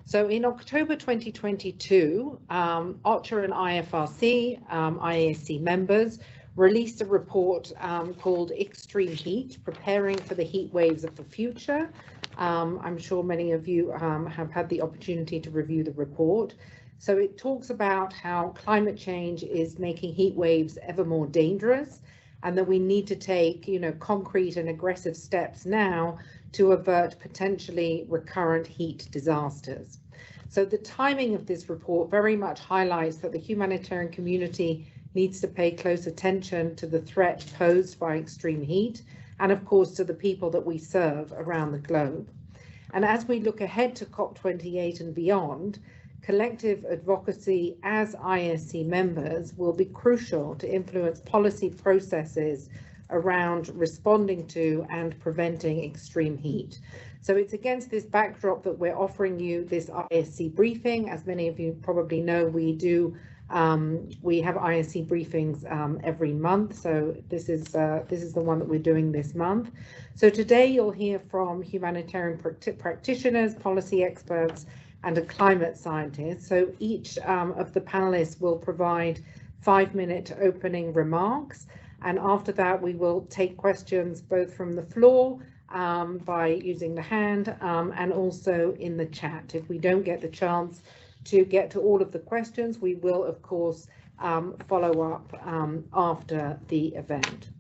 So in October 2022, OCHA and IFRC, IASC members, released a report called Extreme Heat, Preparing for the Heat Waves of the Future. I'm sure many of you have had the opportunity to review the report. So it talks about how climate change is making heat waves ever more dangerous, and that we need to take, concrete and aggressive steps now to avert potentially recurrent heat disasters. So the timing of this report very much highlights that the humanitarian community needs to pay close attention to the threat posed by extreme heat, and of course to the people that we serve around the globe. And as we look ahead to COP28 and beyond, collective advocacy as IASC members will be crucial to influence policy processes around responding to and preventing extreme heat. So it's against this backdrop that we're offering you this IASC briefing. As many of you probably know, we have IASC briefings every month. So this is the one that we're doing this month. So today you'll hear from humanitarian practitioners, policy experts, and a climate scientist. So each of the panelists will provide 5-minute opening remarks. And after that, we will take questions both from the floor by using the hand and also in the chat. If we don't get the chance to get to all of the questions, we will, of course, follow up after the event.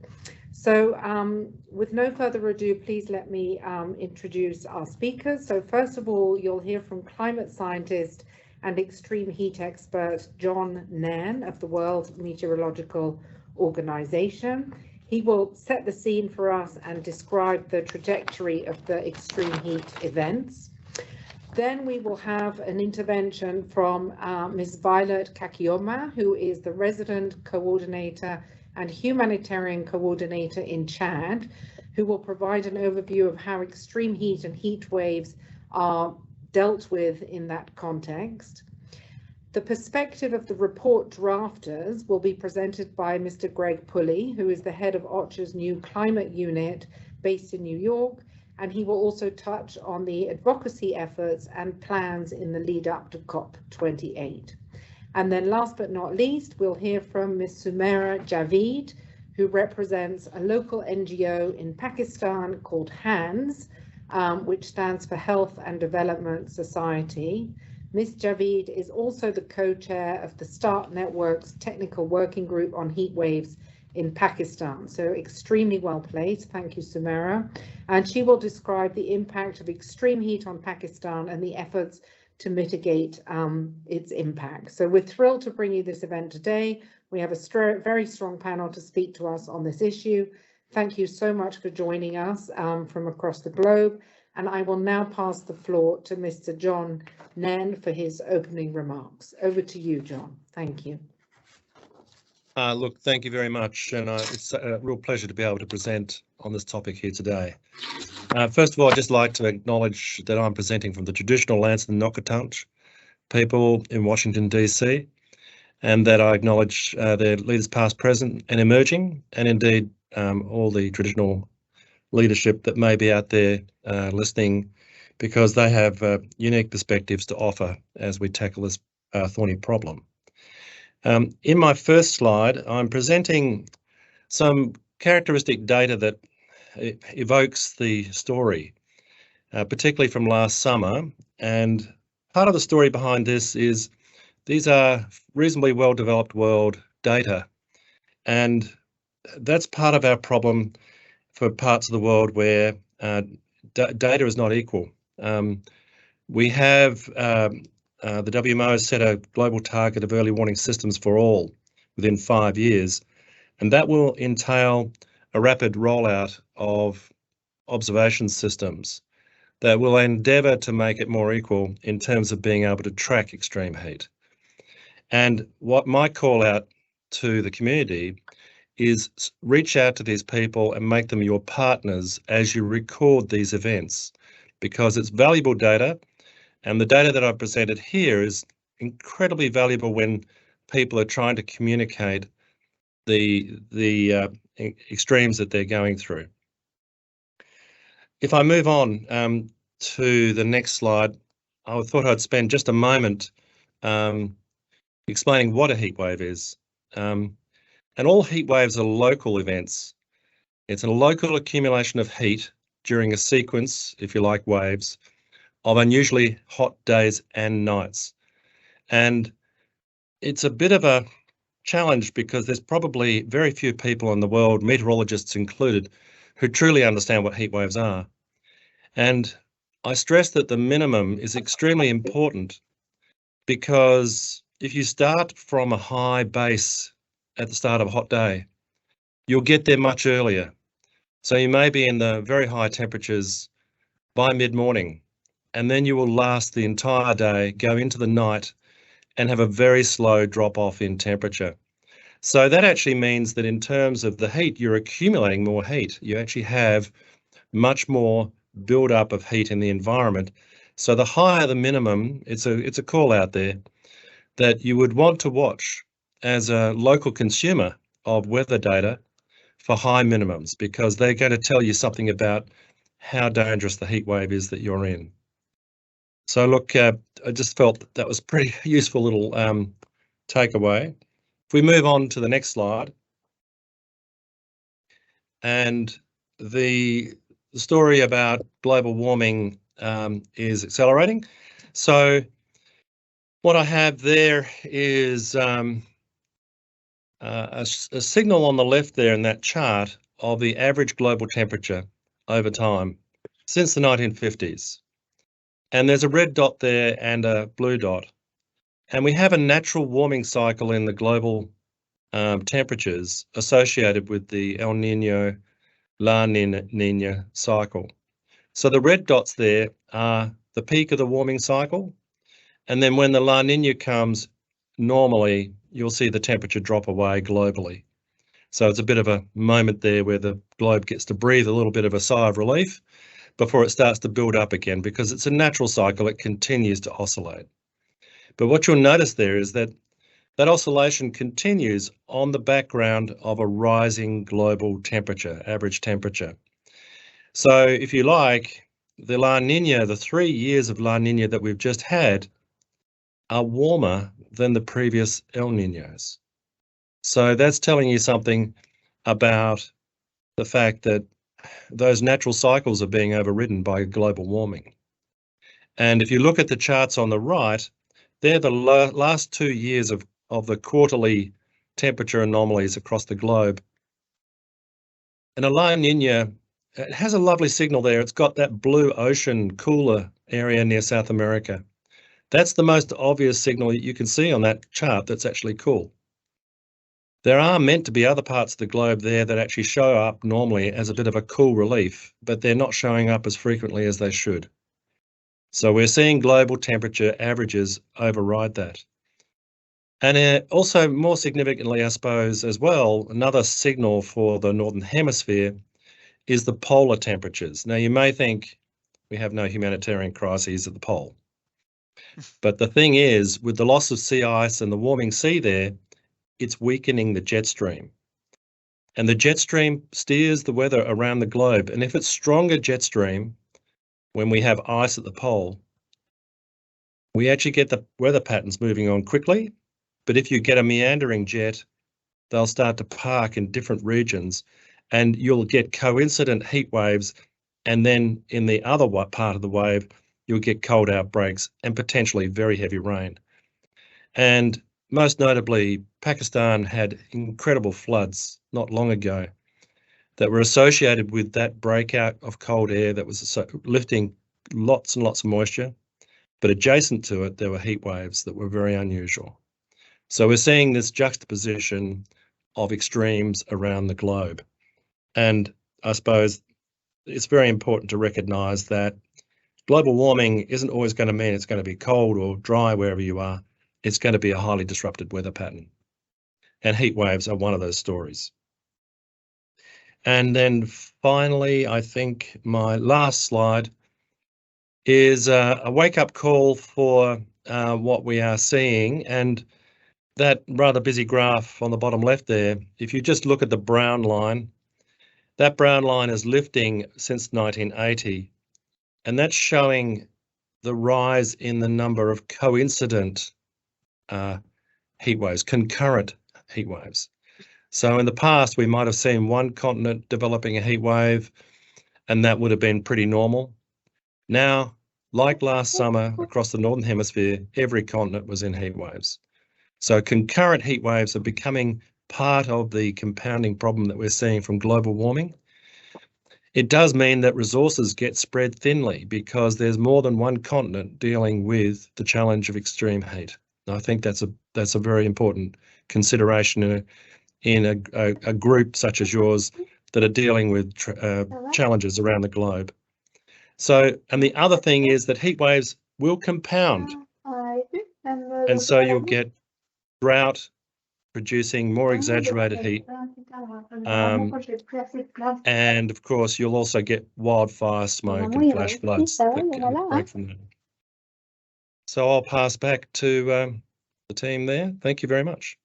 So with no further ado, please let me introduce our speakers. So first of all, you'll hear from climate scientist and extreme heat expert John Nairn of the World Meteorological Organization. He will set the scene for us and describe the trajectory of the extreme heat events. Then we will have an intervention from Ms. Violet Kakioma, who is the resident coordinator and humanitarian coordinator in Chad, who will provide an overview of how extreme heat and heat waves are dealt with in that context. The perspective of the report drafters will be presented by Mr. Greg Pulley, who is the head of OCHA's new climate unit based in New York, and he will also touch on the advocacy efforts and plans in the lead up to COP28. And then last but not least, we'll hear from Ms. Sumaira Javeed, who represents a local NGO in Pakistan called HANDS, which stands for Health and Development Society. Ms. Javeed is also the co-chair of the START Network's Technical Working Group on Heat Waves in Pakistan. So extremely well placed. Thank you, Sumaira. And she will describe the impact of extreme heat on Pakistan and the efforts to mitigate its impact. So we're thrilled to bring you this event today. We have a very strong panel to speak to us on this issue. Thank you so much for joining us from across the globe. And I will now pass the floor to Mr. John Nairn for his opening remarks. Over to you, John. Thank you. Look, thank you very much. And it's a real pleasure to be able to present on this topic here today. First of all, I'd just like to acknowledge that I'm presenting from the traditional lands of the Nokkutunch people in Washington, DC, and that I acknowledge their leaders past, present and emerging, and indeed all the traditional leadership that may be out there listening, because they have unique perspectives to offer as we tackle this thorny problem. In my first slide, I'm presenting some characteristic data that evokes the story, particularly from last summer. And part of the story behind this is these are reasonably well-developed world data, and that's part of our problem for parts of the world where data is not equal. We have the WMO has set a global target of early warning systems for all within 5 years, and that will entail a rapid rollout of observation systems that will endeavour to make it more equal in terms of being able to track extreme heat. And what my call out to the community is reach out to these people and make them your partners as you record these events, because it's valuable data, and the data that I've presented here is incredibly valuable when people are trying to communicate the extremes that they're going through. If I move on to the next slide, I thought I'd spend just a moment explaining what a heatwave is. And all heatwaves are local events. It's a local accumulation of heat during a sequence, if you like, waves of unusually hot days and nights. And it's a bit of a challenge because there's probably very few people in the world, meteorologists included, who truly understand what heat waves are. And I stress that the minimum is extremely important because if you start from a high base at the start of a hot day, you'll get there much earlier. So you may be in the very high temperatures by mid-morning, and then you will last the entire day, go into the night, and have a very slow drop off in temperature. So that actually means that in terms of the heat, you're accumulating more heat. You actually have much more build-up of heat in the environment. So the higher the minimum, it's a call out there that you would want to watch as a local consumer of weather data for high minimums, because they're going to tell you something about how dangerous the heat wave is that you're in. So look, I just felt that was pretty useful little takeaway. If we move on to the next slide, and the story about global warming is accelerating. So what I have there is a signal on the left there in that chart of the average global temperature over time since the 1950s. And there's a red dot there and a blue dot. And we have a natural warming cycle in the global temperatures associated with the El Nino, La Nina cycle. So the red dots there are the peak of the warming cycle. And then when the La Nina comes, normally you'll see the temperature drop away globally. So it's a bit of a moment there where the globe gets to breathe a little bit of a sigh of relief before it starts to build up again, because it's a natural cycle. It continues to oscillate. But what you'll notice there is that that oscillation continues on the background of a rising global temperature, average temperature. So if you like, the La Nina, the 3 years of La Nina that we've just had are warmer than the previous El Ninos. So that's telling you something about the fact that those natural cycles are being overridden by global warming. And if you look at the charts on the right, they're the last 2 years of the quarterly temperature anomalies across the globe. And a La Nina, it has a lovely signal there. It's got that blue ocean cooler area near South America. That's the most obvious signal that you can see on that chart that's actually cool. There are meant to be other parts of the globe there that actually show up normally as a bit of a cool relief, but they're not showing up as frequently as they should. So we're seeing global temperature averages override that. And also more significantly, I suppose, as well, another signal for the Northern Hemisphere is the polar temperatures. Now, you may think we have no humanitarian crises at the pole. But the thing is, with the loss of sea ice and the warming sea there, it's weakening the jet stream. And the jet stream steers the weather around the globe. And if it's stronger jet stream, when we have ice at the pole, we actually get the weather patterns moving on quickly. But if you get a meandering jet, they'll start to park in different regions and you'll get coincident heat waves. And then in the other part of the wave, you'll get cold outbreaks and potentially very heavy rain. And most notably, Pakistan had incredible floods not long ago that were associated with that breakout of cold air that was lifting lots and lots of moisture. But adjacent to it, there were heat waves that were very unusual. So we're seeing this juxtaposition of extremes around the globe. And I suppose it's very important to recognise that global warming isn't always going to mean it's going to be cold or dry wherever you are. It's going to be a highly disrupted weather pattern. And heat waves are one of those stories. And then finally, I think my last slide is a wake-up call for what we are seeing. And that rather busy graph on the bottom left there, if you just look at the brown line, that brown line is lifting since 1980. And that's showing the rise in the number of coincident heat waves, concurrent heat waves. So in the past, we might have seen one continent developing a heat wave, and that would have been pretty normal. Now, like last summer across the Northern Hemisphere, every continent was in heat waves. So concurrent heat waves are becoming part of the compounding problem that we're seeing from global warming. It does mean that resources get spread thinly because there's more than one continent dealing with the challenge of extreme heat. And I think that's a very important consideration in a group such as yours that are dealing with challenges around the globe. So, and the other thing is that heat waves will compound. And so you'll get drought producing more exaggerated heat. And of course, you'll also get wildfire smoke and flash floods that can break from that. So I'll pass back to the team there. Thank you very much.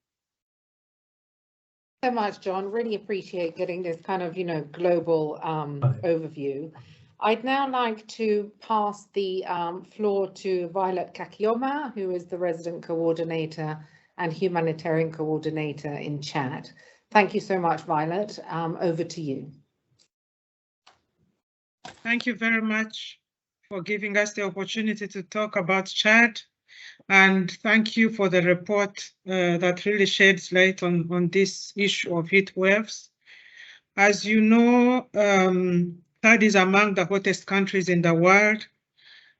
So much, John. Really appreciate getting this kind of, global overview. I'd now like to pass the floor to Violet Kakioma, who is the resident coordinator and humanitarian coordinator in Chad. Thank you so much, Violet. Over to you. Thank you very much for giving us the opportunity to talk about Chad. And thank you for the report that really sheds light on this issue of heat waves. As you know, Chad is among the hottest countries in the world.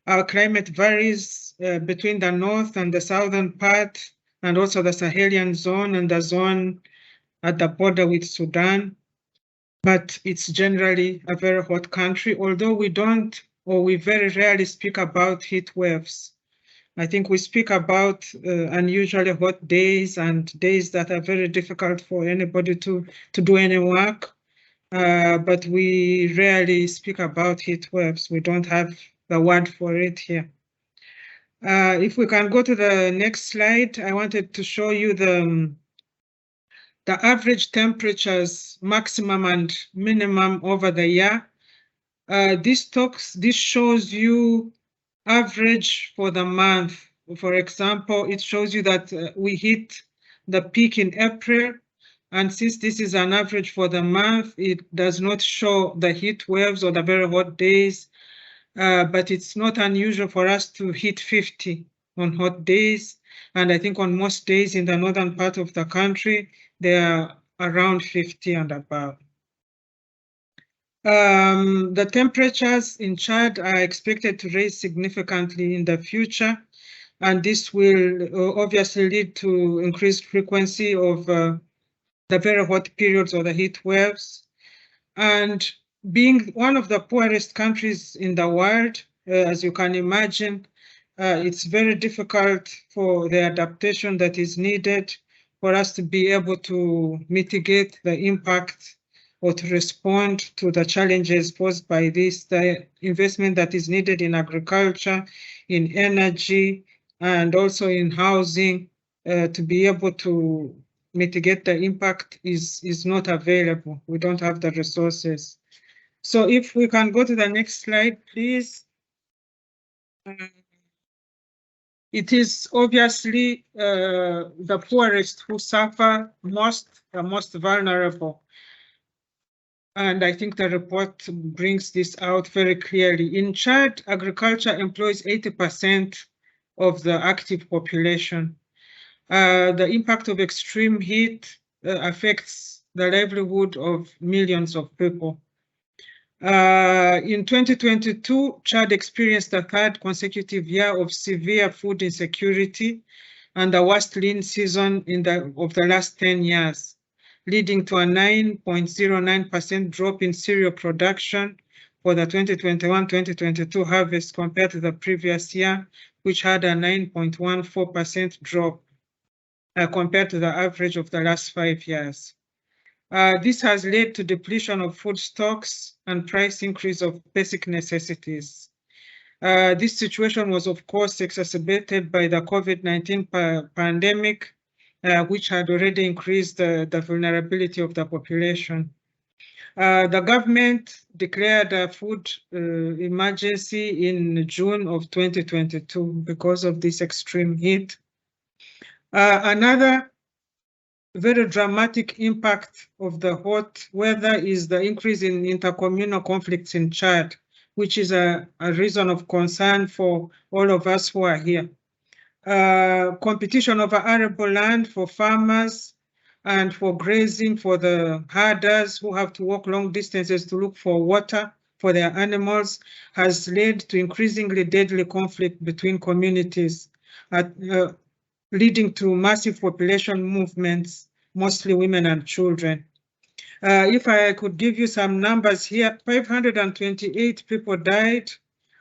Our climate varies between the north and the southern part, and also the Sahelian zone and the zone at the border with Sudan. But it's generally a very hot country, although we very rarely speak about heat waves. I think we speak about unusually hot days and days that are very difficult for anybody to do any work. But we rarely speak about heat waves. We don't have the word for it here. If we can go to the next slide, I wanted to show you the average temperatures, maximum and minimum over the year. This shows you average for the month. For example, it shows you that we hit the peak in April. And since this is an average for the month, it does not show the heat waves or the very hot days. But it's not unusual for us to hit 50 on hot days. And I think on most days in the northern part of the country, they are around 50 and above. The temperatures in Chad are expected to rise significantly in the future. And this will obviously lead to increased frequency of the very hot periods or the heat waves. And being one of the poorest countries in the world, as you can imagine, it's very difficult for the adaptation that is needed for us to be able to mitigate the impact or to respond to the challenges posed by this, the investment that is needed in agriculture, in energy, and also in housing to be able to mitigate the impact is not available. We don't have the resources. So if we can go to the next slide, please. It is obviously the poorest who suffer most, the most vulnerable. And I think the report brings this out very clearly. In Chad, agriculture employs 80% of the active population. The impact of extreme heat affects the livelihood of millions of people. In 2022, Chad experienced the third consecutive year of severe food insecurity and the worst lean season of the last 10 years, leading to a 9.09% drop in cereal production for the 2021-2022 harvest compared to the previous year, which had a 9.14% drop compared to the average of the last 5 years. This has led to depletion of food stocks and price increase of basic necessities. This situation was, of course, exacerbated by the COVID-19 pandemic, which had already increased the vulnerability of the population. The government declared a food emergency in June of 2022 because of this extreme heat. Another very dramatic impact of the hot weather is the increase in intercommunal conflicts in Chad, which is a reason of concern for all of us who are here. Competition over arable land for farmers and for grazing for the herders who have to walk long distances to look for water for their animals has led to increasingly deadly conflict between communities, leading to massive population movements, mostly women and children. If I could give you some numbers here, 528 people died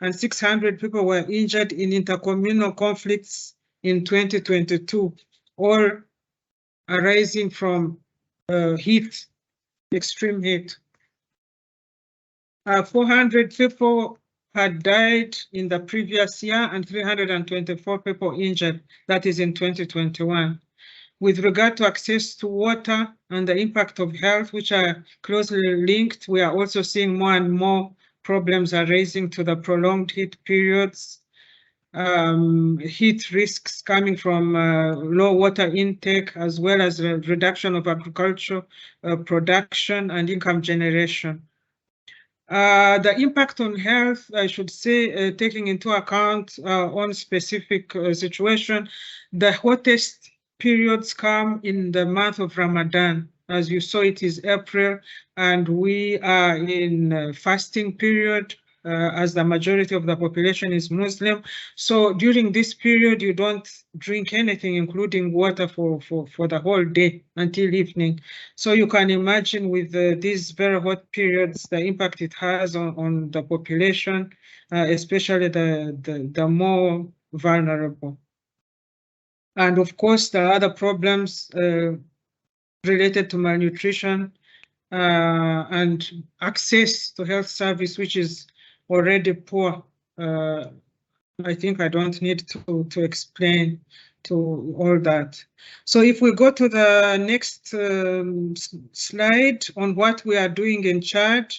and 600 people were injured in intercommunal conflicts in 2022, all arising from heat, extreme heat. 400 people had died in the previous year and 324 people injured, that is in 2021. With regard to access to water and the impact of health, which are closely linked, we are also seeing more and more problems arising to the prolonged heat periods, heat risks coming from low water intake, as well as the reduction of agricultural production and income generation. The impact on health, I should say, taking into account on specific situation, the hottest periods come in the month of Ramadan. As you saw, it is April, and we are in fasting period as the majority of the population is Muslim. So during this period, you don't drink anything, including water for the whole day until evening. So you can imagine with these very hot periods, the impact it has on the population, especially the more vulnerable. And of course, the other problems related to malnutrition and access to health service, which is already poor. I think I don't need to explain to all that. So if we go to the next slide on what we are doing in Chad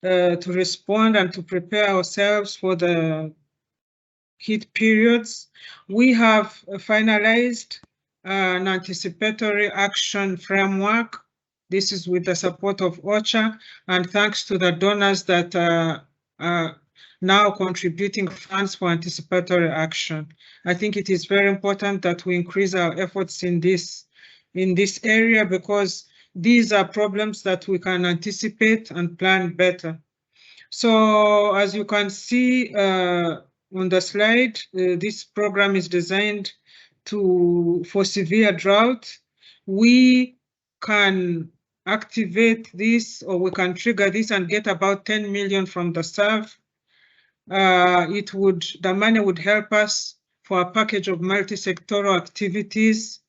to respond and to prepare ourselves for the heat periods, we have finalized an anticipatory action framework. This is with the support of OCHA, and thanks to the donors that are now contributing funds for anticipatory action. I think it is very important that we increase our efforts in this area, because these are problems that we can anticipate and plan better. So as you can see on the slide, this program is designed for severe drought. We can activate this, or we can trigger this and get about 10 million from the SAF. The money would help us for a package of multi-sectoral activities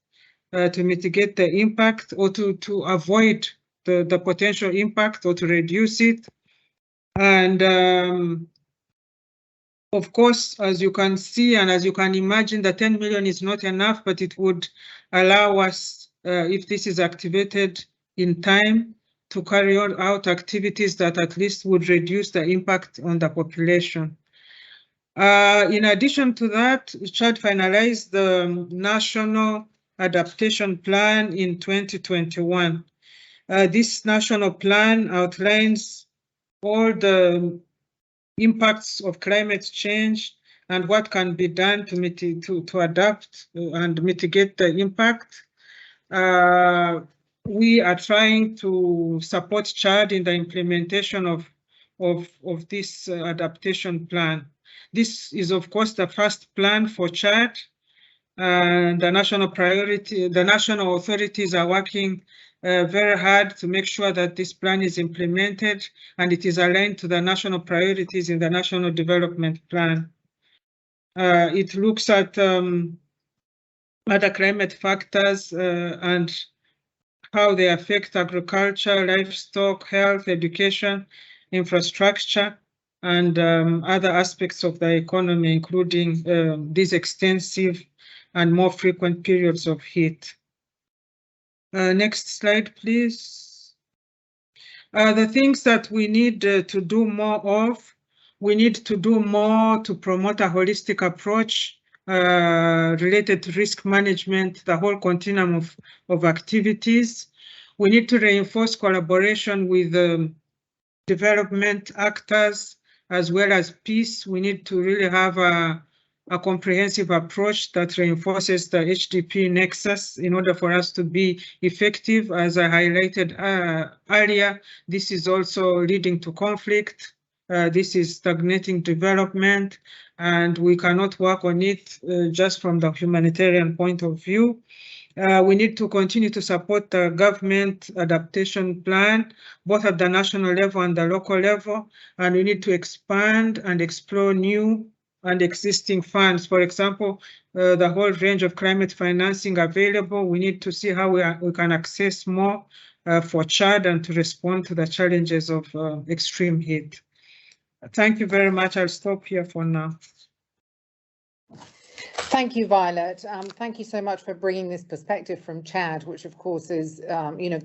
to mitigate the impact, or to avoid the potential impact, or to reduce it. And of course, as you can see and as you can imagine, the 10 million is not enough, but it would allow us, if this is activated in time, to carry out activities that at least would reduce the impact on the population. In addition to that, Chad finalized the National Adaptation Plan in 2021. This national plan outlines all the impacts of climate change and what can be done to adapt and mitigate the impact. We are trying to support Chad in the implementation of this adaptation plan. This is, of course, the first plan for Chad. The national authorities are working very hard to make sure that this plan is implemented and it is aligned to the national priorities in the National Development Plan. It looks at other climate factors and how they affect agriculture, livestock, health, education, infrastructure, and other aspects of the economy, including these extensive and more frequent periods of heat. Next slide, please. The things that we need to do more of, we need to do more to promote a holistic approach related to risk management, the whole continuum of activities. We need to reinforce collaboration with development actors as well as peace. We need to really have a comprehensive approach that reinforces the HDP nexus in order for us to be effective. As I highlighted earlier, this is also leading to conflict. This is stagnating development, and we cannot work on it just from the humanitarian point of view. We need to continue to support the government adaptation plan, both at the national level and the local level, and we need to expand and explore new and existing funds. For example, the whole range of climate financing available. We need to see how we can access more for Chad and to respond to the challenges of extreme heat. Thank you very much. I'll stop here for now. Thank you, Violet. Thank you so much for bringing this perspective from Chad, which of course is,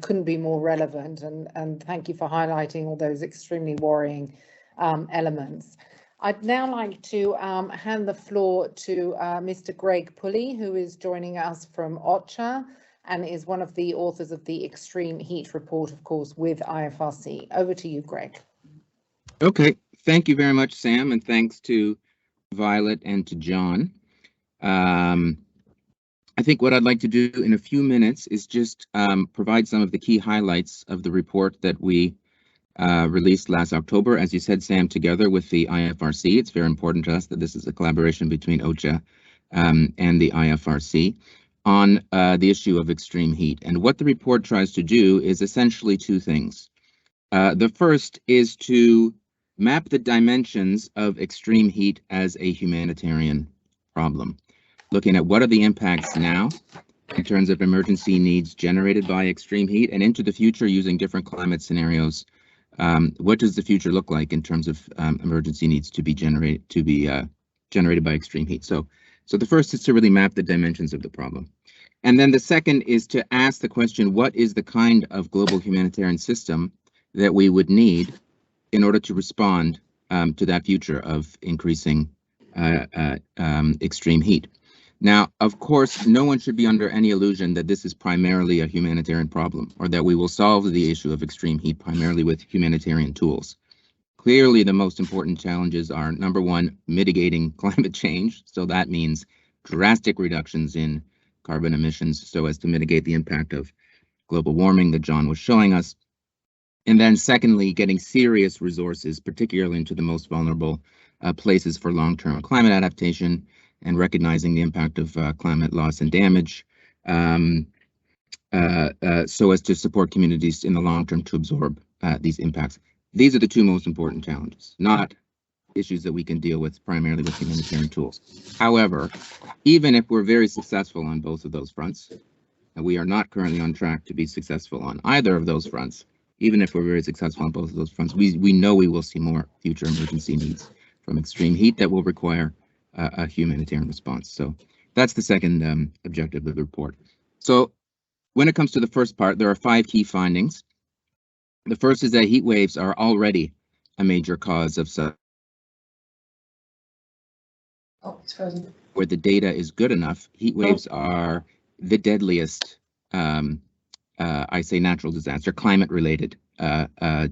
couldn't be more relevant. And thank you for highlighting all those extremely worrying elements. I'd now like to hand the floor to Mr. Greg Pulley, who is joining us from OCHA and is one of the authors of the Extreme Heat Report, of course, with IFRC. Over to you, Greg. Okay, thank you very much, Sam, and thanks to Violet and to John. I think what I'd like to do in a few minutes is just provide some of the key highlights of the report that we released last October, as you said, Sam, together with the IFRC. It's very important to us that this is a collaboration between OCHA and the IFRC on the issue of extreme heat. And what the report tries to do is essentially two things. The first is to map the dimensions of extreme heat as a humanitarian problem, looking at what are the impacts now in terms of emergency needs generated by extreme heat, and into the future using different climate scenarios. What does the future look like in terms of emergency needs to be generated by extreme heat? So the first is to really map the dimensions of the problem. And then the second is to ask the question, what is the kind of global humanitarian system that we would need in order to respond to that future of increasing extreme heat? Now, of course, no one should be under any illusion that this is primarily a humanitarian problem, or that we will solve the issue of extreme heat primarily with humanitarian tools. Clearly, the most important challenges are, number one, mitigating climate change. So that means drastic reductions in carbon emissions so as to mitigate the impact of global warming that John was showing us. And then secondly, getting serious resources, particularly into the most vulnerable places for long-term climate adaptation, and recognizing the impact of climate loss and damage, so as to support communities in the long term to absorb these impacts. These are the two most important challenges, not issues that we can deal with primarily with humanitarian tools. However, even if we're very successful on both of those fronts, and we are not currently on track to be successful on either of those fronts, even if we're very successful on both of those fronts, we know we will see more future emergency needs from extreme heat that will require a humanitarian response. So that's the second objective of the report. So when it comes to the first part, there are 5 key findings. The first is that heat waves are already a major cause of where the data is good enough. Heat waves are the deadliest, I say, natural disaster, climate-related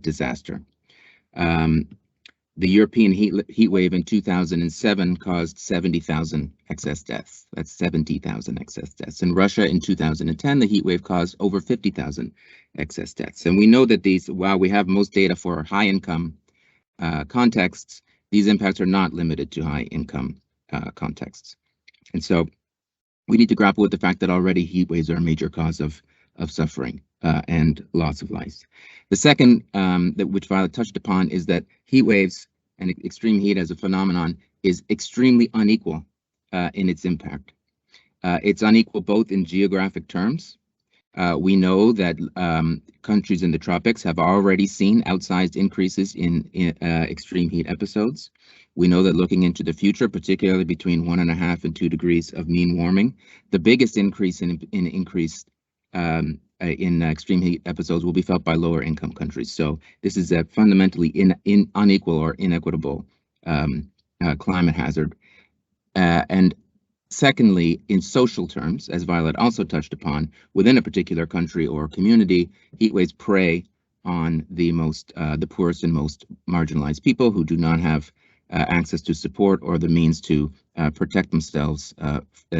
disaster. The European heat wave in 2007 caused 70,000 excess deaths. That's 70,000 excess deaths. In Russia in 2010, the heat wave caused over 50,000 excess deaths. And we know that these, while we have most data for high-income contexts, these impacts are not limited to high-income contexts. And so we need to grapple with the fact that already heat waves are a major cause of suffering and loss of life. The second, which Violet touched upon, is that heat waves and extreme heat as a phenomenon is extremely unequal in its impact. It's unequal both in geographic terms. We know that countries in the tropics have already seen outsized increases in extreme heat episodes. We know that looking into the future, particularly between 1.5 and 2 degrees of mean warming, the biggest increase in increased in extreme heat episodes will be felt by lower income countries. So this is a fundamentally unequal or inequitable climate hazard. And secondly, in social terms, as Violet also touched upon, within a particular country or community, heat waves prey on the poorest and most marginalized people who do not have access to support or the means to protect themselves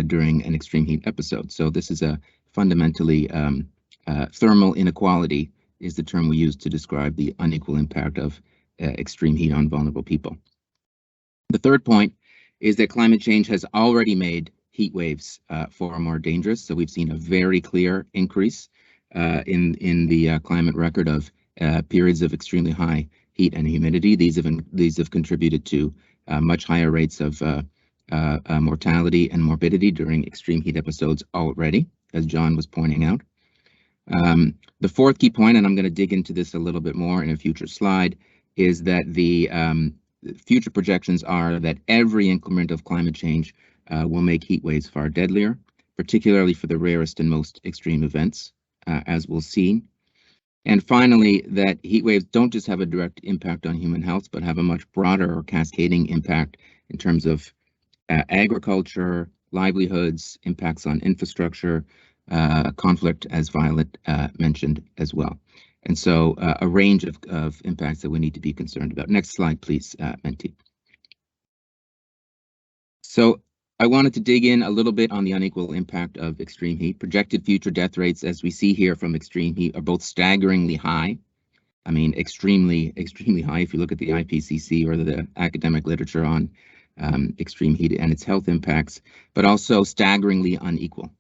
during an extreme heat episode. So this is a fundamentally thermal inequality is the term we use to describe the unequal impact of extreme heat on vulnerable people. The third point is that climate change has already made heat waves far more dangerous. So we've seen a very clear increase in the climate record of periods of extremely high heat and humidity. These have contributed to much higher rates of mortality and morbidity during extreme heat episodes already, as John was pointing out. The fourth key point, and I'm going to dig into this a little bit more in a future slide, is that the future projections are that every increment of climate change will make heat waves far deadlier, particularly for the rarest and most extreme events, as we'll see. And finally, that heat waves don't just have a direct impact on human health, but have a much broader or cascading impact in terms of agriculture, livelihoods, impacts on infrastructure, conflict, as Violet mentioned as well. And so a range of impacts that we need to be concerned about. Next slide, please, Menti. So I wanted to dig in a little bit on the unequal impact of extreme heat. Projected future death rates, as we see here from extreme heat, are both staggeringly high. I mean, extremely high if you look at the IPCC or the academic literature on extreme heat and its health impacts, but also staggeringly unequal.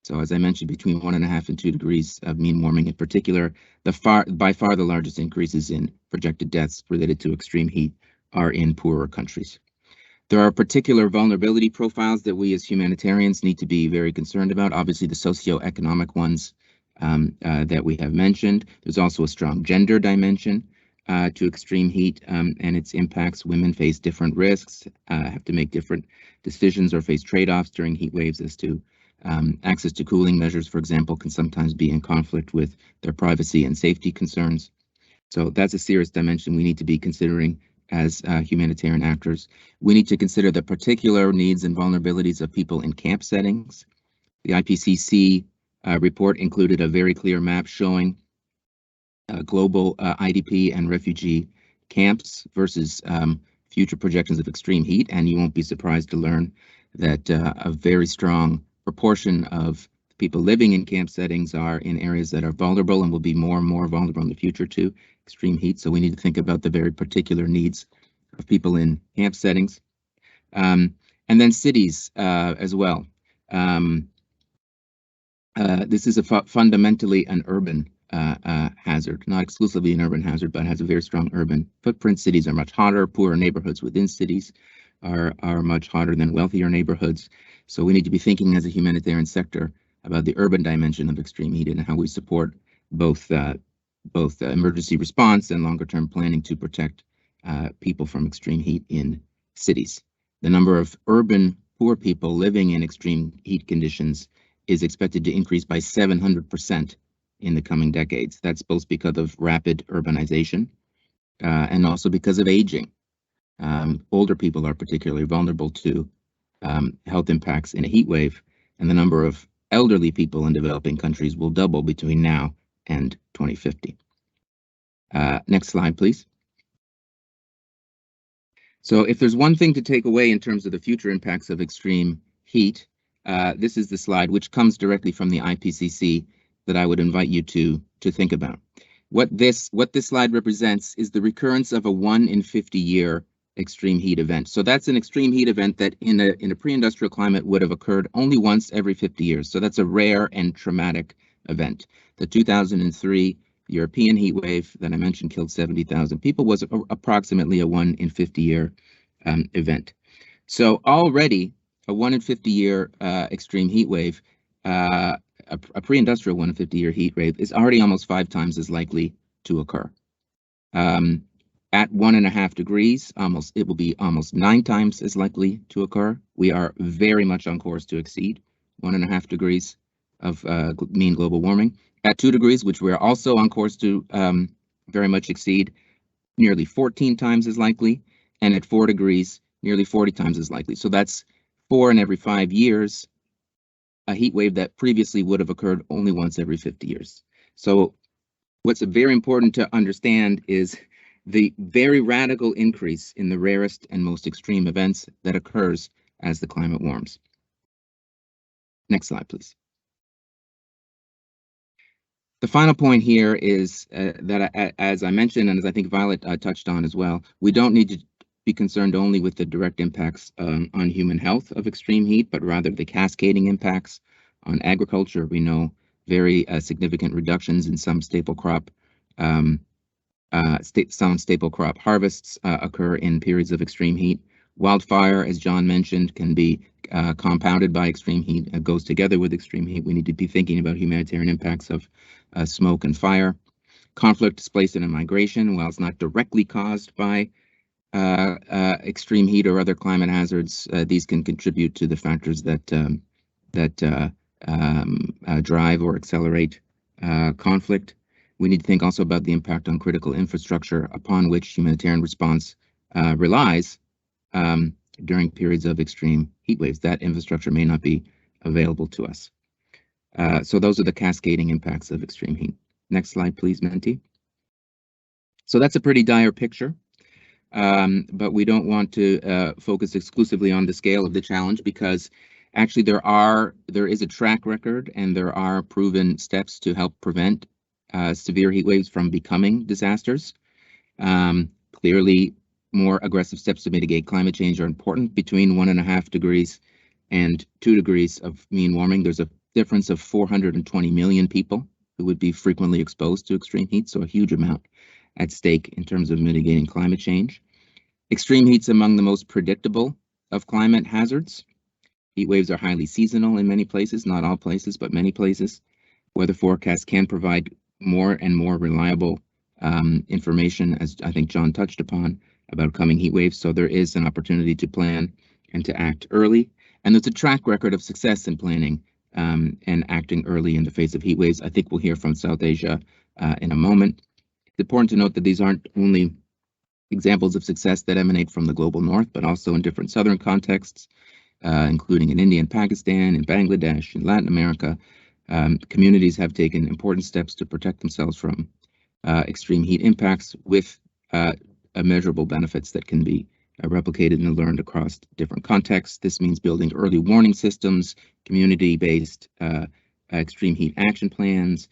So as I mentioned, between 1.5 and 2 degrees of mean warming in particular, by far the largest increases in projected deaths related to extreme heat are in poorer countries. There are particular vulnerability profiles that we as humanitarians need to be very concerned about. Obviously, the socioeconomic ones that we have mentioned. There's also a strong gender dimension to extreme heat and its impacts. Women face different risks, have to make different decisions or face trade-offs during heat waves as to access to cooling measures, for example, can sometimes be in conflict with their privacy and safety concerns. So that's a serious dimension we need to be considering as humanitarian actors. We need to consider the particular needs and vulnerabilities of people in camp settings. The IPCC report included a very clear map showing global IDP and refugee camps versus future projections of extreme heat, and you won't be surprised to learn that a very strong proportion of people living in camp settings are in areas that are vulnerable and will be more and more vulnerable in the future to extreme heat. So we need to think about the very particular needs of people in camp settings. And then cities as well. This is fundamentally an urban hazard, not exclusively an urban hazard, but has a very strong urban footprint. Cities are much hotter. Poorer neighborhoods within cities are much hotter than wealthier neighborhoods. So we need to be thinking as a humanitarian sector about the urban dimension of extreme heat and how we support both emergency response and longer-term planning to protect people from extreme heat in cities. The number of urban poor people living in extreme heat conditions is expected to increase by 700% in the coming decades. That's both because of rapid urbanization and also because of aging. Older people are particularly vulnerable to health impacts in a heat wave, and the number of elderly people in developing countries will double between now and 2050. Next slide, please. So if there's one thing to take away in terms of the future impacts of extreme heat, this is the slide, which comes directly from the IPCC, that I would invite you to think about. What this slide represents is the recurrence of a 1 in 50 year extreme heat event. So that's an extreme heat event that in a pre-industrial climate would have occurred only once every 50 years. So that's a rare and traumatic event. The 2003 European heat wave that I mentioned killed 70,000 people was approximately a 1 in 50 year event. So already a 1 in 50 year extreme heat wave, a pre-industrial 1 in 50 year heat wave is already almost 5 times as likely to occur. At 1.5 degrees, it will be almost 9 times as likely to occur. We are very much on course to exceed 1.5 degrees of mean global warming. At 2 degrees, which we're also on course to very much exceed, nearly 14 times as likely, and at 4 degrees, nearly 40 times as likely. So that's 4 in every 5 years, a heat wave that previously would have occurred only once every 50 years. So what's very important to understand is the very radical increase in the rarest and most extreme events that occurs as the climate warms. Next slide, please. The final point here is that, as I mentioned, and as I think Violet touched on as well, we don't need to be concerned only with the direct impacts on human health of extreme heat, but rather the cascading impacts on agriculture. We know very significant reductions in some staple crop harvests occur in periods of extreme heat. Wildfire, as John mentioned, can be compounded by extreme heat. It goes together with extreme heat. We need to be thinking about humanitarian impacts of smoke and fire. Conflict, displacement, and migration, while it's not directly caused by extreme heat or other climate hazards, these can contribute to the factors that drive or accelerate conflict. We need to think also about the impact on critical infrastructure upon which humanitarian response relies during periods of extreme heat waves. That infrastructure may not be available to us. So those are the cascading impacts of extreme heat. Next slide, please, Menti. So that's a pretty dire picture, but we don't want to focus exclusively on the scale of the challenge, because actually there is a track record and there are proven steps to help prevent severe heat waves from becoming disasters. Clearly, more aggressive steps to mitigate climate change are important. Between 1.5 degrees and 2 degrees of mean warming, there's a difference of 420 million people who would be frequently exposed to extreme heat, so a huge amount at stake in terms of mitigating climate change. Extreme heat's among the most predictable of climate hazards. Heat waves are highly seasonal in many places, not all places, but many places. Weather forecasts can provide more and more reliable information, as I think John touched upon, about coming heat waves. So there is an opportunity to plan and to act early. And there's a track record of success in planning and acting early in the face of heat waves. I think we'll hear from South Asia in a moment. It's important to note that these aren't only examples of success that emanate from the global north, but also in different southern contexts, including in India and Pakistan, in Bangladesh, in Latin America. Communities have taken important steps to protect themselves from extreme heat impacts with measurable benefits that can be replicated and learned across different contexts. This means building early warning systems, community-based extreme heat action plans,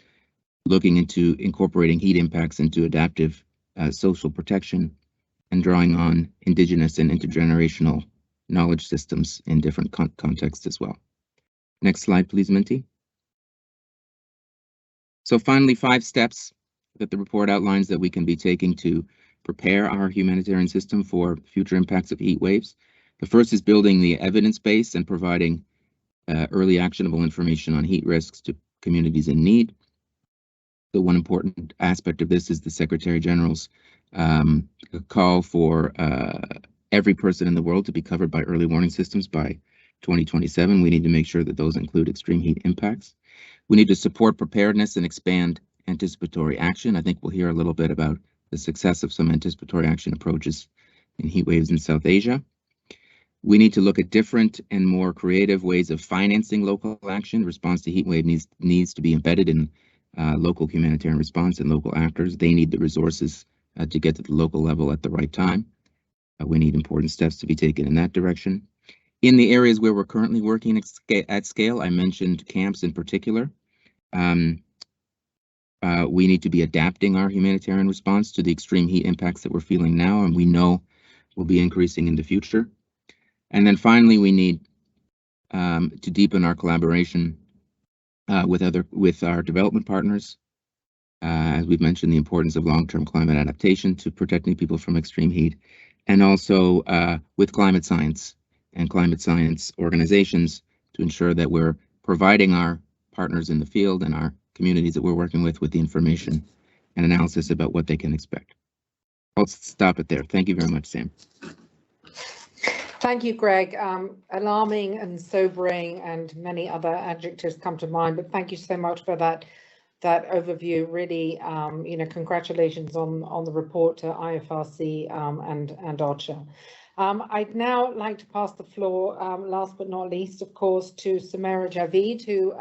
looking into incorporating heat impacts into adaptive social protection, and drawing on indigenous and intergenerational knowledge systems in different contexts as well. Next slide, please, Minty. So finally, 5 steps that the report outlines that we can be taking to prepare our humanitarian system for future impacts of heat waves. The first is building the evidence base and providing early actionable information on heat risks to communities in need. The one important aspect of this is the Secretary General's call for every person in the world to be covered by early warning systems by 2027. We need to make sure that those include extreme heat impacts. We need to support preparedness and expand anticipatory action. I think we'll hear a little bit about the success of some anticipatory action approaches in heat waves in South Asia. We need to look at different and more creative ways of financing local action. Response to heat wave needs to be embedded in local humanitarian response and local actors. They need the resources to get to the local level at the right time. We need important steps to be taken in that direction. In the areas where we're currently working at scale, I mentioned camps in particular. We need to be adapting our humanitarian response to the extreme heat impacts that we're feeling now, and we know will be increasing in the future. And then finally, we need to deepen our collaboration with our development partners. As we've mentioned, the importance of long-term climate adaptation to protecting people from extreme heat, and also with climate science and climate science organizations to ensure that we're providing our partners in the field and our communities that we're working with the information and analysis about what they can expect. I'll stop it there. Thank you very much, Sam. Thank you, Greg. Alarming and sobering and many other adjectives come to mind, but thank you so much for that that overview. Really, congratulations on the report to IFRC and OCHA. I'd now like to pass the floor, last but not least, of course, to Sumaira Javeed, who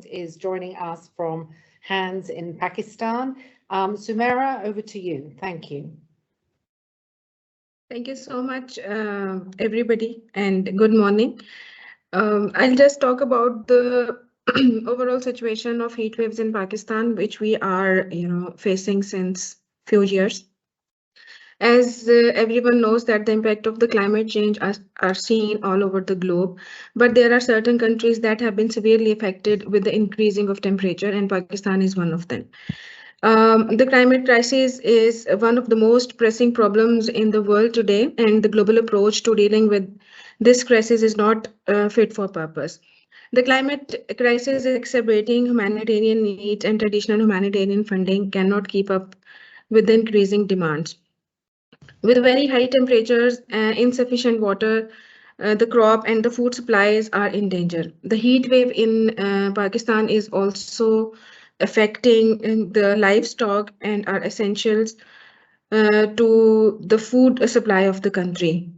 is joining us from HANDS in Pakistan. Sumaira, over to you. Thank you. Thank you so much, everybody, and good morning. I'll just talk about the overall situation of heat waves in Pakistan, which we are, facing since few years. As everyone knows that the impact of the climate change are seen all over the globe, but there are certain countries that have been severely affected with the increasing of temperature, and Pakistan is one of them. The climate crisis is one of the most pressing problems in the world today, and the global approach to dealing with this crisis is not fit for purpose. The climate crisis is exacerbating humanitarian needs, and traditional humanitarian funding cannot keep up with the increasing demands. With very high temperatures, insufficient water, the crop and the food supplies are in danger. The heat wave in Pakistan is also affecting the livestock and are essentials to the food supply of the country.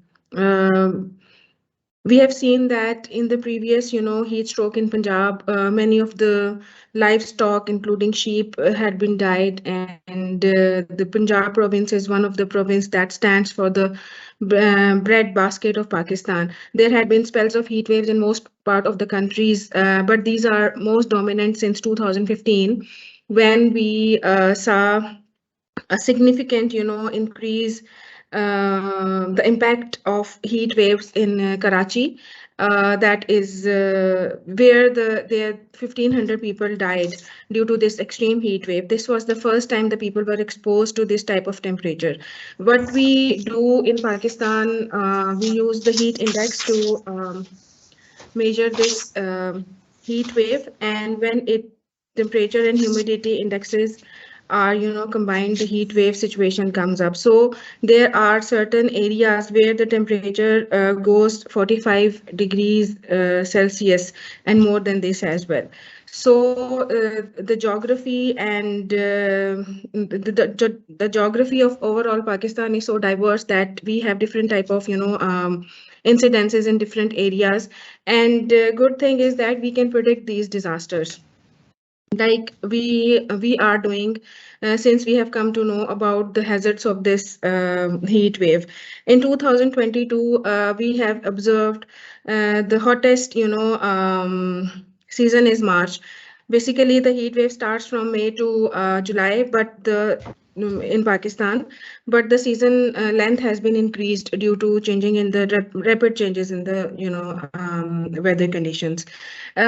We have seen that in the previous, heat stroke in Punjab, many of the livestock, including sheep, had been died, and the Punjab province is one of the province that stands for the bread basket of Pakistan. There had been spells of heat waves in most part of the countries, but these are most dominant since 2015, when we saw a significant, increase the impact of heat waves in Karachi. That is where the 1,500 people died due to this extreme heat wave. This was the first time the people were exposed to this type of temperature. What we do in Pakistan, we use the heat index to measure this heat wave, and when temperature and humidity indexes are combined, the heat wave situation comes up. So there are certain areas where the temperature goes 45 degrees Celsius and more than this as well. So the geography and the geography of overall Pakistan is so diverse that we have different type of incidences in different areas, and good thing is that we can predict these disasters like we are doing since we have come to know about the hazards of this heat wave. In 2022, we have observed the hottest season is March. Basically, the heat wave starts from May to July, but in Pakistan, but the season length has been increased due to changing in the rapid changes in the weather conditions.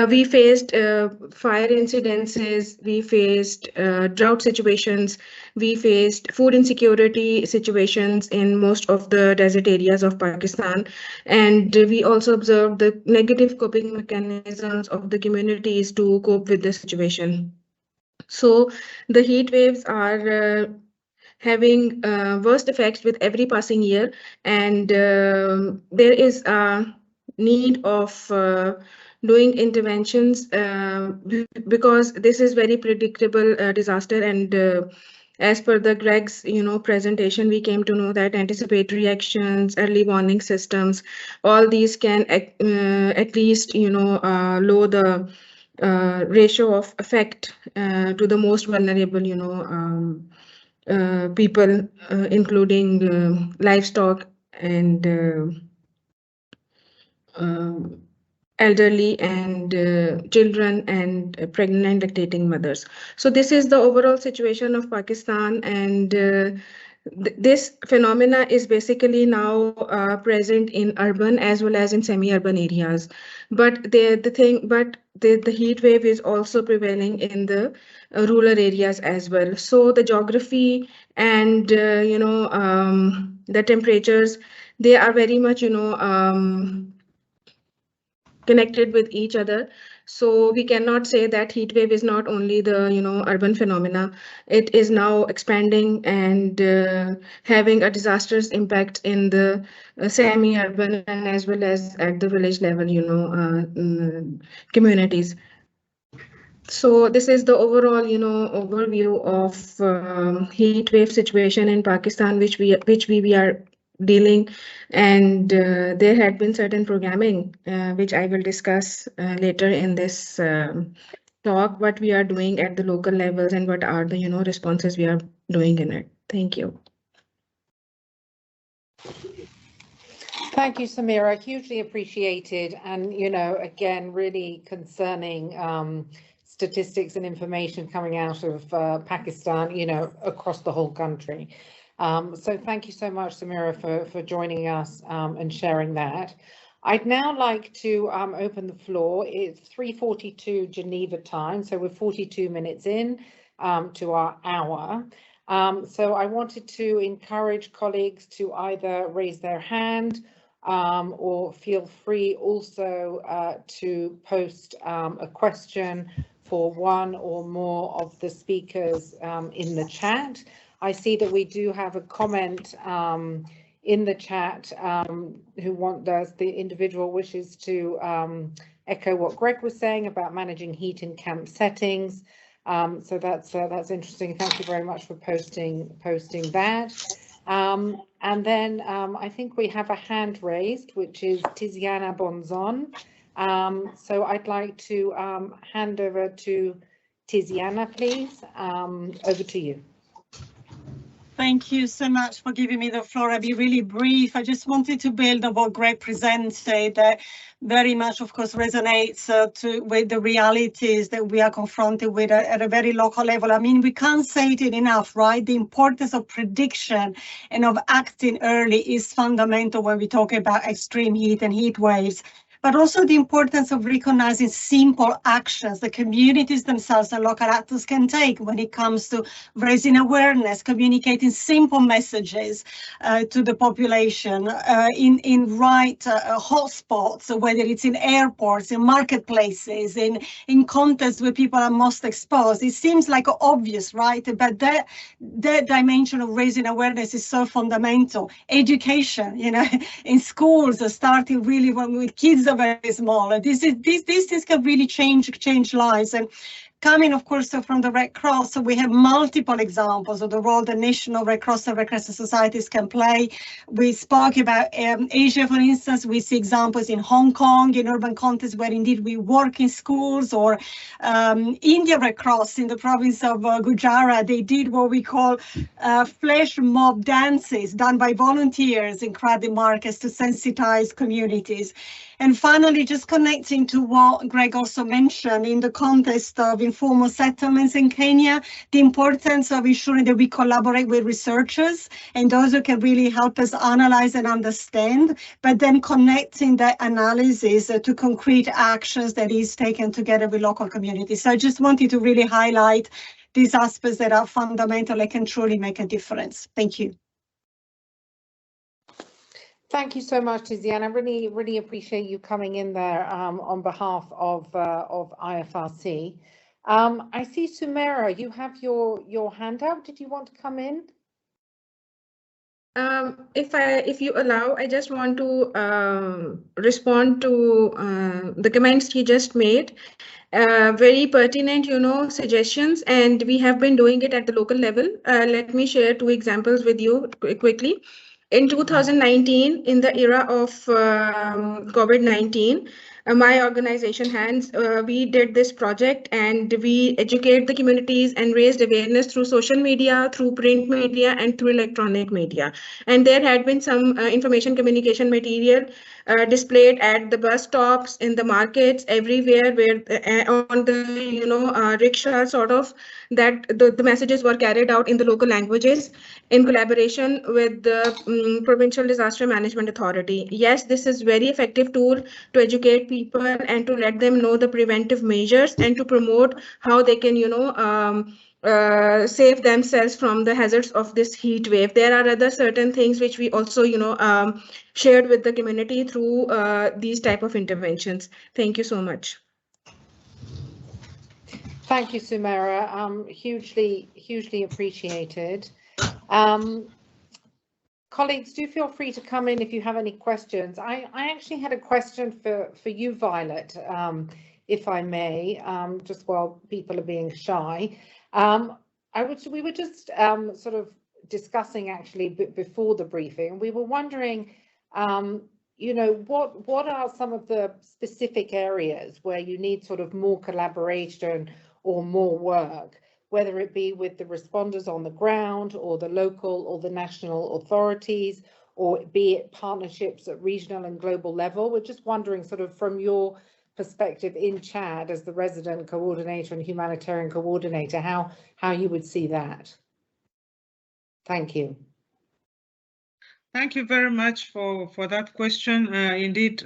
We faced fire incidences, we faced drought situations, we faced food insecurity situations in most of the desert areas of Pakistan, and we also observed the negative coping mechanisms of the communities to cope with the situation. So the heat waves are having worst effects with every passing year, and there is a need of doing interventions because this is very predictable disaster, and as per the Greg's presentation, we came to know that anticipatory actions, early warning systems, all these can at least lower the ratio of effect to the most vulnerable people, including livestock and elderly and children and pregnant and lactating mothers. So this is the overall situation of Pakistan, and this phenomena is basically now present in urban as well as in semi-urban areas. But the heat wave is also prevailing in the rural areas as well. So the geography and the temperatures, they are very much connected with each other. So we cannot say that heat wave is not only the urban phenomena. It is now expanding and having a disastrous impact in the semi-urban and as well as at the village level communities. So this is the overall, overview of heat wave situation in Pakistan, which we are dealing, and there had been certain programming which I will discuss later in this talk, what we are doing at the local levels and what are the responses we are doing in it. Thank you. Thank you, Samira. Hugely appreciated, and again, really concerning statistics and information coming out of Pakistan, across the whole country. So thank you so much, Samira, for joining us and sharing that. I'd now like to open the floor. It's 3:42 Geneva time, so we're 42 minutes in to our hour. So I wanted to encourage colleagues to either raise their hand or feel free also to post a question for one or more of the speakers in the chat. I see that we do have a comment in the chat the individual wishes to echo what Greg was saying about managing heat in camp settings. So that's interesting. Thank you very much for posting that. And then I think we have a hand raised, which is Tiziana Bonzon. So I'd like to hand over to Tiziana, please. Over to you. Thank you so much for giving me the floor. I'll be really brief. I just wanted to build on what Greg presented. That very much, of course, resonates with the realities that we are confronted with at a very local level. I mean, we can't say it enough, right? The importance of prediction and of acting early is fundamental when we talk about extreme heat and heat waves, but also the importance of recognizing simple actions the communities themselves and local actors can take when it comes to raising awareness, communicating simple messages to the population in right hotspots, whether it's in airports, in marketplaces, in contexts where people are most exposed. It seems like obvious, right? But that dimension of raising awareness is so fundamental. Education, in schools, starting really with kids are very small. These things can really change lives. And coming, of course, from the Red Cross, so we have multiple examples of the role the National Red Cross and Red Crescent societies can play. We spoke about Asia, for instance. We see examples in Hong Kong, in urban contexts where indeed we work in schools, or India Red Cross in the province of Gujarat. They did what we call flash mob dances done by volunteers in crowded markets to sensitize communities. And finally, just connecting to what Greg also mentioned in the context of informal settlements in Kenya, the importance of ensuring that we collaborate with researchers and those who can really help us analyze and understand, but then connecting that analysis to concrete actions that is taken together with local communities. So I just wanted to really highlight these aspects that are fundamental and can truly make a difference. Thank you. Thank you so much, Tiziana. Really appreciate you coming in there on behalf of IFRC. I see Sumera, you have your hand up. Did you want to come in? If you allow, I just want to respond to the comments he just made. Very pertinent, suggestions, and we have been doing it at the local level. Let me share two examples with you quickly. In 2019, in the era of COVID-19, my organization, HANDS, we did this project and we educate the communities and raised awareness through social media, through print media, and through electronic media. And there had been some information communication material displayed at the bus stops, in the markets, everywhere, where on the rickshaw, sort of, that the messages were carried out in the local languages in collaboration with the Provincial Disaster Management Authority. Yes, this is very effective tool to educate people and to let them know the preventive measures and to promote how they can, save themselves from the hazards of this heat wave. There are other certain things which we also, shared with the community through these type of interventions. Thank you so much. Thank you, Sumera. Hugely appreciated. Colleagues, do feel free to come in if you have any questions. I actually had a question for you, Violet, if I may, just while people are being shy. We were just sort of discussing actually before the briefing. We were wondering, you know, what are some of the specific areas where you need sort of more collaboration or more work, whether it be with the responders on the ground or the local or the national authorities, or be it partnerships at regional and global level? We're just wondering sort of from your perspective in Chad as the resident coordinator and humanitarian coordinator, how you would see that. Thank you. Thank you very much for that question. Indeed,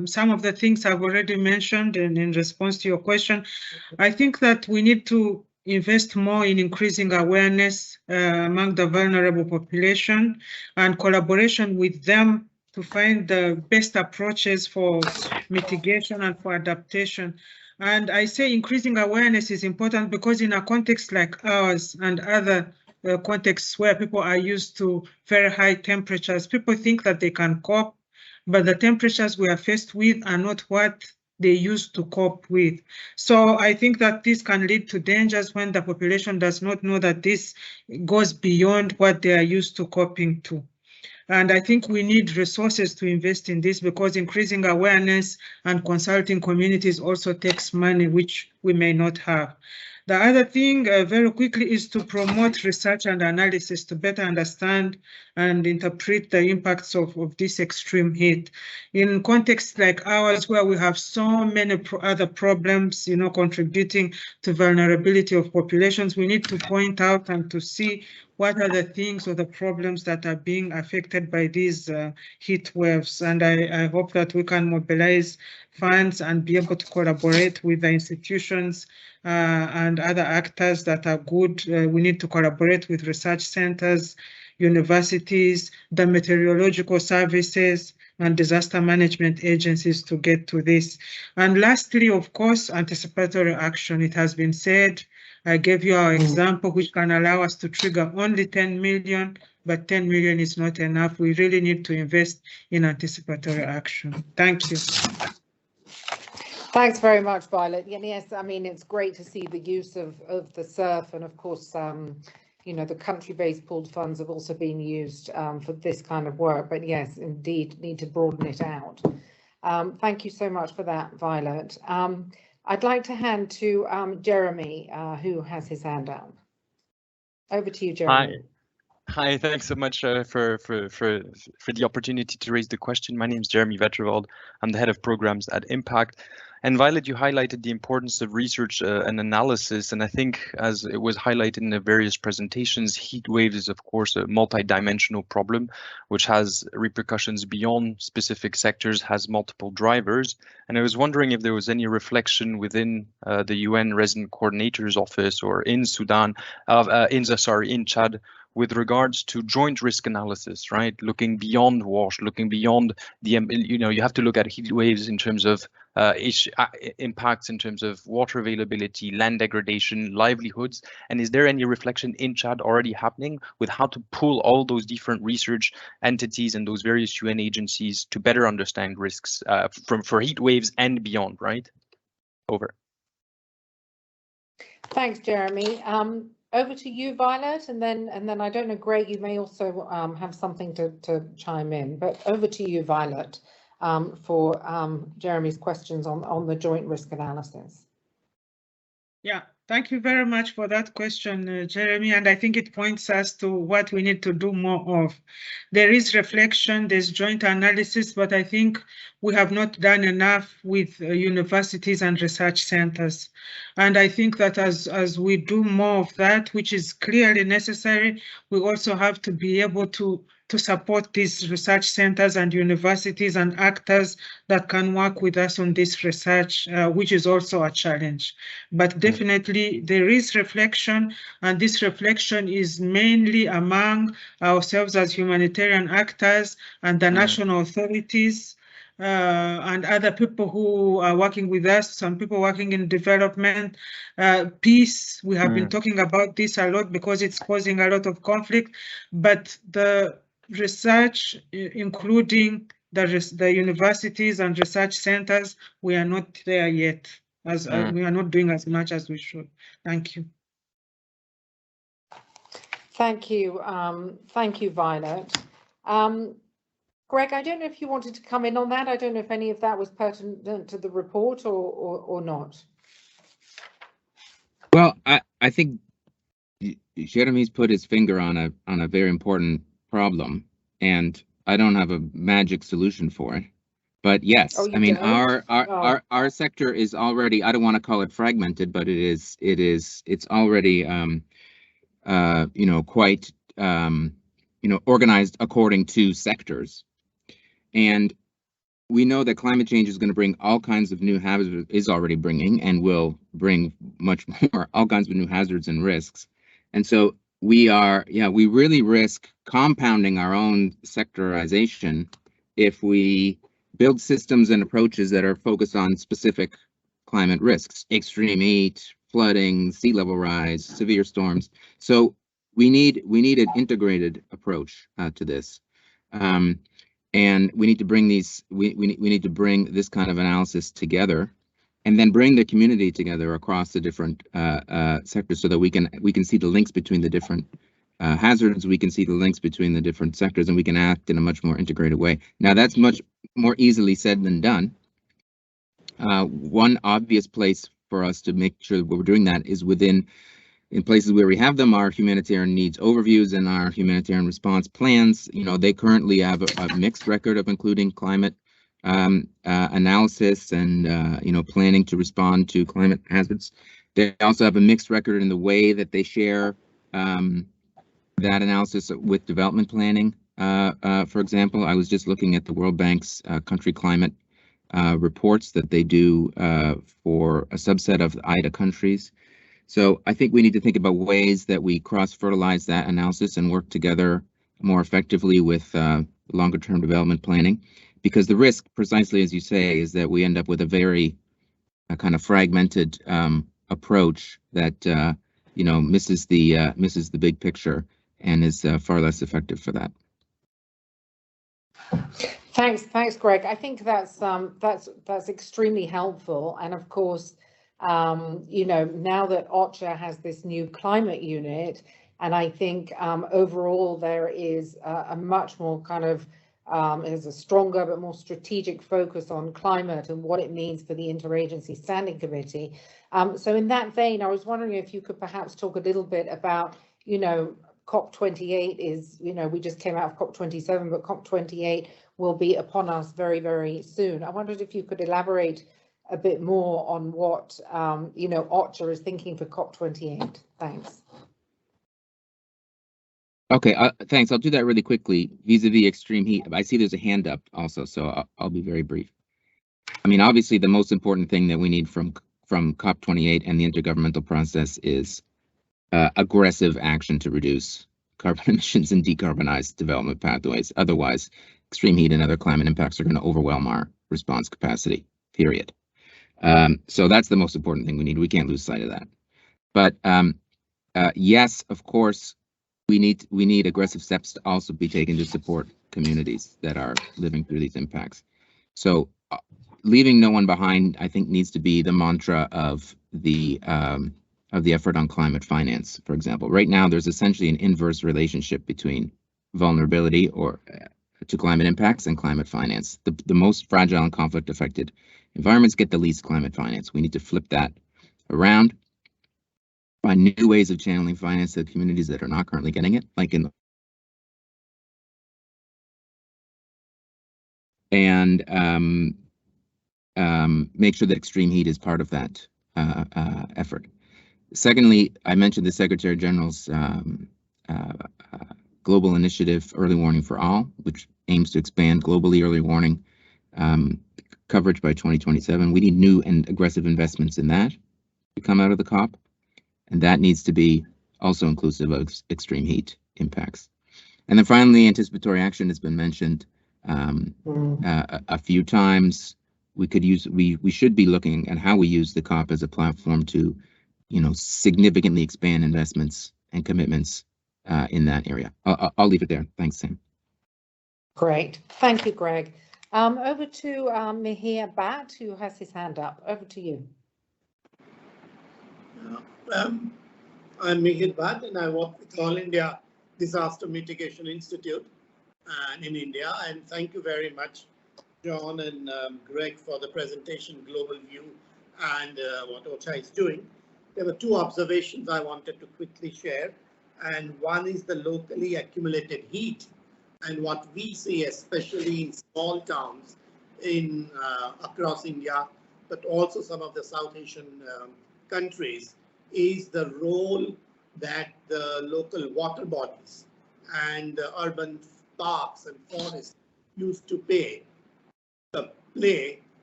some of the things I've already mentioned in response to your question. I think that we need to invest more in increasing awareness among the vulnerable population and collaboration with them to find the best approaches for mitigation and for adaptation. And I say increasing awareness is important because in a context like ours and other contexts where people are used to very high temperatures, people think that they can cope, but the temperatures we are faced with are not what they used to cope with. So I think that this can lead to dangers when the population does not know that this goes beyond what they are used to coping to. And I think we need resources to invest in this because increasing awareness and consulting communities also takes money, which we may not have. The other thing, very quickly, is to promote research and analysis to better understand and interpret the impacts of this extreme heat. In contexts like ours, where we have so many other problems, you know, contributing to vulnerability of populations, we need to point out and to see what are the things or the problems that are being affected by these heat waves. And I hope that we can mobilize funds and be able to collaborate with the institutions and other actors that are good. We need to collaborate with research centers, universities, the meteorological services, and disaster management agencies to get to this. And lastly, of course, anticipatory action. It has been said, I gave you our example, which can allow us to trigger only 10 million, but 10 million is not enough. We really need to invest in anticipatory action. Thank you. Thanks very much, Violet. Yes, I mean, it's great to see the use of the SURF, and of course, you know, the country-based pooled funds have also been used for this kind of work, but yes, indeed, need to broaden it out. Thank you so much for that, Violet. I'd like to hand to Jeremy, who has his hand up. Over to you, Jeremy. Hi, thanks so much for the opportunity to raise the question. My name is Jeremy Vetrevald. I'm the head of programs at Impact. And Violet, you highlighted the importance of research and analysis. And I think, as it was highlighted in the various presentations, heat waves is, of course, a multi-dimensional problem, which has repercussions beyond specific sectors, has multiple drivers. And I was wondering if there was any reflection within the UN Resident Coordinator's Office or in Sudan, in Chad, with regards to joint risk analysis, right? Looking beyond WASH, looking beyond the, you know, you have to look at heat waves in terms of impacts in terms of water availability, land degradation, livelihoods. And is there any reflection in Chad already happening with how to pull all those different research entities and those various UN agencies to better understand risks for heat waves and beyond, right? Over. Thanks, Jeremy. Over to you, Violet, and then I don't know, Greg, you may also have something to chime in, but over to you, Violet, for Jeremy's questions on the joint risk analysis. Yeah, thank you very much for that question, Jeremy, and I think it points us to what we need to do more of. There is reflection, there's joint analysis, but I think we have not done enough with universities and research centers. And I think that as we do more of that, which is clearly necessary, we also have to be able to support these research centers and universities and actors that can work with us on this research, which is also a challenge. But definitely there is reflection, and this reflection is mainly among ourselves as humanitarian actors and the national authorities, and other people who are working with us, some people working in development, peace. We have been talking about this a lot because it's causing a lot of conflict, but the research, including the universities and research centers, we are not there yet. as we are not doing as much as we should. Thank you. Thank you, Violet. Greg, I don't know if you wanted to come in on that. I don't know if any of that was pertinent to the report or not. Well, I think Jeremy's put his finger on a very important problem, and I don't have a magic solution for it. But yes, I mean our sector is already, I don't want to call it fragmented, but it's already quite organized according to sectors. And we know that climate change is going to bring all kinds of new hazards, is already bringing, and will bring much more, all kinds of new hazards and risks. And so we really risk compounding our own sectorization if we build systems and approaches that are focused on specific climate risks, extreme heat, flooding, sea level rise, severe storms. So we need an integrated approach to this. And we need to bring we need to bring this kind of analysis together, and then bring the community together across the different sectors, so that we can see the links between the different hazards. We can see the links between the different sectors, and we can act in a much more integrated way. Now, that's much more easily said than done. One obvious place for us to make sure that we're doing that is in places where we have them, our humanitarian needs overviews and our humanitarian response plans. They currently have a mixed record of including climate analysis and planning to respond to climate hazards. They also have a mixed record in the way that they share that analysis with development planning. For example, I was just looking at the World Bank's country climate reports that they do for a subset of the IDA countries. So I think we need to think about ways that we cross-fertilize that analysis and work together more effectively with longer-term development planning, because the risk, precisely as you say, is that we end up with a very kind of fragmented approach that misses the big picture and is far less effective for that. Thanks, Greg. I think that's extremely helpful, and of course, now that OCHA has this new climate unit, and I think overall there is a much more kind of is a stronger but more strategic focus on climate and what it means for the Interagency Standing Committee. So in that vein, I was wondering if you could perhaps talk a little bit about, COP28 is, we just came out of COP27, but COP28 will be upon us very, very soon. I wondered if you could elaborate a bit more on what, OCHA is thinking for COP28. Thanks. Okay, thanks. I'll do that really quickly. Vis-a-vis extreme heat, I see there's a hand up also, so I'll be very brief. I mean, obviously, the most important thing that we need from COP28 and the intergovernmental process is aggressive action to reduce carbon emissions and decarbonize development pathways. Otherwise, extreme heat and other climate impacts are going to overwhelm our response capacity, period. So that's the most important thing we need. We can't lose sight of that. But yes, of course, we need aggressive steps to also be taken to support communities that are living through these impacts. So leaving no one behind, I think, needs to be the mantra of the effort on climate finance. For example, right now there's essentially an inverse relationship between vulnerability to climate impacts and climate finance. The most fragile and conflict affected environments get the least climate finance. We need to flip that around, find new ways of channeling finance to communities that are not currently getting it, like and make sure that extreme heat is part of that effort. Secondly, I mentioned the Secretary General's global initiative, Early Warning for All, which aims to expand globally early warning coverage by 2027. We need new and aggressive investments in that to come out of the COP, and that needs to be also inclusive of extreme heat impacts. And then finally, anticipatory action has been mentioned a few times. We should be looking at how we use the COP as a platform to, significantly expand investments and commitments in that area. I'll leave it there. Thanks, Sam. Great. Thank you, Greg. Over to Mihir Bhatt, who has his hand up. Over to you. I'm Mihir Bhatt, and I work with All India Disaster Mitigation Institute in India. And thank you very much, John and Greg, for the presentation, Global View, and what OCHA is doing. There were two observations I wanted to quickly share. And one is the locally accumulated heat. And what we see, especially in small towns in across India, but also some of the South Asian countries, is the role that the local water bodies and the urban parks and forests used to play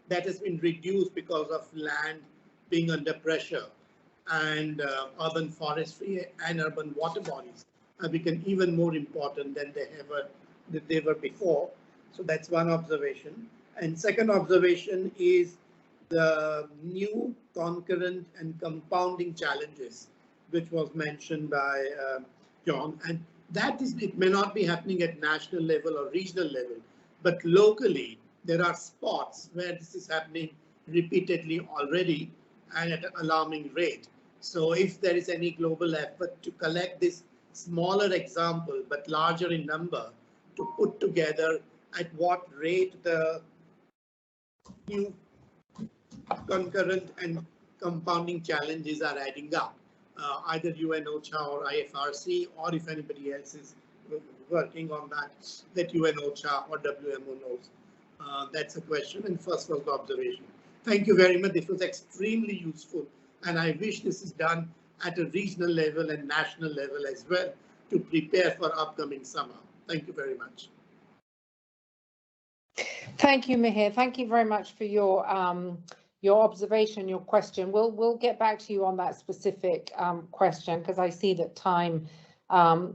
that has been reduced because of land being under pressure, and urban forestry and urban water bodies have become even more important than they were before. So that's one observation. And second observation is the new concurrent and compounding challenges, which was mentioned by John. And that is, it may not be happening at national level or regional level, but locally, there are spots where this is happening repeatedly already and at an alarming rate. So if there is any global effort to collect this smaller example, but larger in number, to put together at what rate the new concurrent and compounding challenges are adding up, either UN, OCHA or IFRC, or if anybody else is working on that UN, OCHA or WMO knows. That's a question, and first was the observation. Thank you very much. This was extremely useful, and I wish this is done at a regional level and national level as well to prepare for upcoming summer. Thank you very much. Thank you, Mihir. Thank you very much for your observation, your question. We'll get back to you on that specific question, because I see that time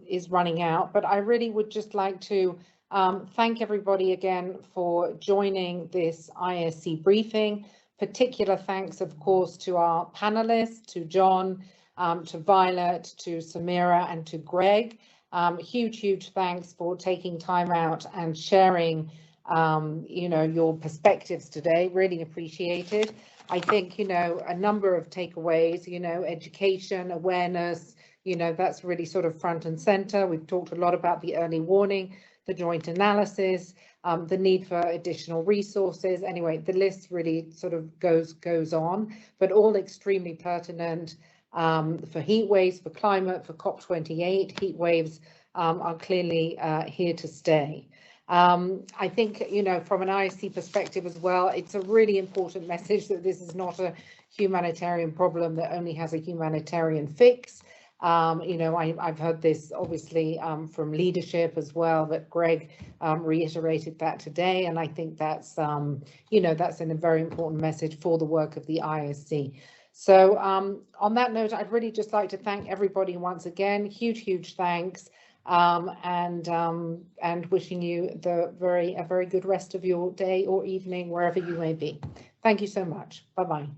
is running out. But I really would just like to thank everybody again for joining this IASC briefing. Particular thanks, of course, to our panelists, to John, to Violet, to Samira, and to Greg. Huge thanks for taking time out and sharing your perspectives today. Really appreciated. I think, a number of takeaways, education, awareness, that's really sort of front and center. We've talked a lot about the early warning, the joint analysis, the need for additional resources. Anyway, the list really sort of goes on, but all extremely pertinent for heat waves, for climate, for COP28. Heat waves are clearly here to stay. I think, from an IASC perspective as well, it's a really important message that this is not a humanitarian problem that only has a humanitarian fix. I've heard this obviously from leadership as well, that Greg reiterated that today, and I think that's that's a very important message for the work of the IASC. So on that note, I'd really just like to thank everybody once again. Huge thanks, and wishing you a very good rest of your day or evening, wherever you may be. Thank you so much. Bye-bye.